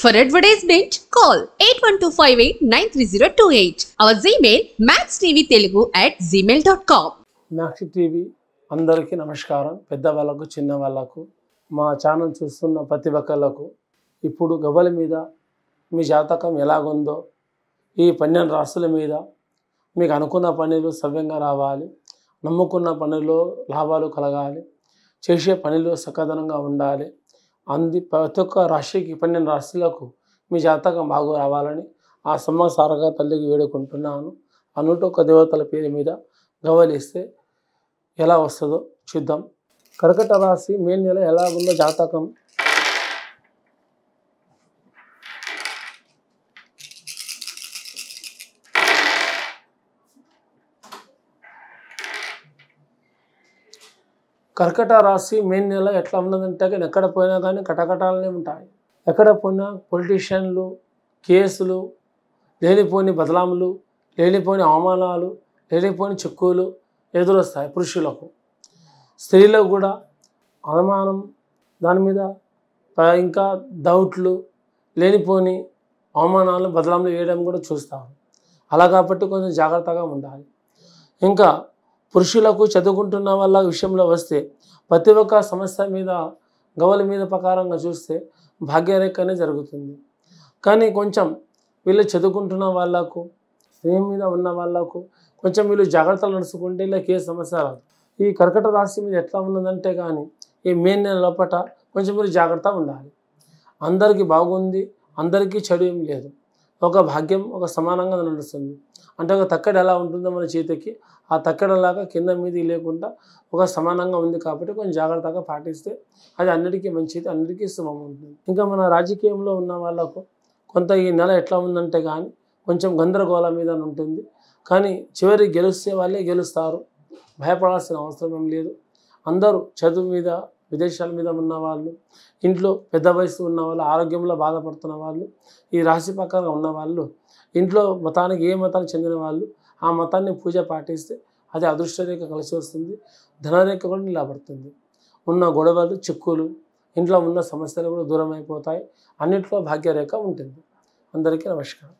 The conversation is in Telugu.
For advertisement, call 8125893028. Our Gmail maxtvtelugu@gmail.com. Max TV అందరికీ నమస్కారం. పెద్దవాళ్ళకు చిన్నవాళ్ళకు మా ఛానల్ చూస్తున్న ప్రతి ఒక్కళ్ళకు ఇప్పుడు గవ్వల మీద మీ జాతకం ఎలాగుందో ఈ 12 రాశుల మీద మీకు అనుకున్న పనులు సవ్యంగా రావాలి, నమ్ముకున్న పనుల్లో లాభాలు కలగాలి, చేసే పనిలో సకదనంగా ఉండాలి. ప్రతి ఒక్క రాశికి 12 రాశులకు మీ జాతకం బాగు రావాలని ఆ సమ్మసారగా తల్లికి వేడుకుంటున్నాను. ఆ 101 దేవతల పేరు మీద గవ్వలిస్తే ఎలా వస్తుందో చూద్దాం. కర్కట రాశి మే నెల ఎలా ఉందో జాతకం. కర్కట రాశి మే నెల ఎట్లా ఉన్నదంటే కానీ ఎక్కడ పోయినా కానీ కటకటాలనే ఉంటాయి. ఎక్కడ పోయినా పొలిటీషియన్లు, కేసులు, లేనిపోని బదలాములు, లేనిపోని అవమానాలు, లేనిపోని చిక్కులు ఎదురొస్తాయి. పురుషులకు, స్త్రీలకు కూడా అనుమానం, దాని మీద ఇంకా డౌట్లు, లేనిపోని అవమానాలు, బదలాములు వేయడం కూడా చూస్తారు. అలా కాబట్టి కొంచెం జాగ్రత్తగా ఉండాలి. ఇంకా పురుషులకు చదువుకుంటున్న వాళ్ళ విషయంలో వస్తే ప్రతి ఒక్క సమస్య మీద గవ్వల మీద ప్రకారంగా చూస్తే భాగ్యరేఖనే జరుగుతుంది. కానీ కొంచెం వీళ్ళు చదువుకుంటున్న వాళ్ళకు, స్త్రీ మీద ఉన్న వాళ్ళకు కొంచెం వీళ్ళు జాగ్రత్తలు నడుచుకుంటే వీళ్ళకి ఏ సమస్య రాదు. ఈ కర్కట రాశి మీద ఎట్లా ఉన్నదంటే కానీ ఈ మే నెల లోపల కొంచెం మీరు జాగ్రత్తగా ఉండాలి. అందరికీ బాగుంది, అందరికీ చెడు ఏం లేదు. ఒక భాగ్యం ఒక సమానంగా నడుస్తుంది. అంటే ఒక తక్కడి ఎలా ఉంటుందో మన చేతికి ఆ తక్కడలాగా కింద మీది లేకుండా ఒక సమానంగా ఉంది. కాబట్టి కొంచెం జాగ్రత్తగా పాటిస్తే అది అన్నిటికీ మంచిది, అన్నిటికీ శుభం ఉంటుంది. ఇంకా మన రాజకీయంలో ఉన్న వాళ్ళకు కొంత ఈ నెల ఎట్లా ఉందంటే కానీ కొంచెం గందరగోళం మీద ఉంటుంది. కానీ చివరికి గెలిస్తే వాళ్ళే గెలుస్తారు, భయపడాల్సిన అవసరం ఏం లేదు. అందరూ చదువు మీద, విదేశాల మీద ఉన్న వాళ్ళు, ఇంట్లో పెద్ద వయసు ఉన్న వాళ్ళు, ఆరోగ్యంలో బాధపడుతున్న వాళ్ళు, ఈ రాశి ప్రకారం ఉన్న వాళ్ళు, ఇంట్లో మతానికి ఏ మతానికి చెందిన వాళ్ళు ఆ మతాన్ని పూజ పాటిస్తే అది అదృష్టరేఖ కలిసి వస్తుంది, ధనరేఖ కూడా నిలబడుతుంది. ఉన్న గొడవలు, చిక్కులు, ఇంట్లో ఉన్న సమస్యలు కూడా దూరం అయిపోతాయి. అన్నింటిలో భాగ్యరేఖ ఉంటుంది. అందరికీ నమస్కారం.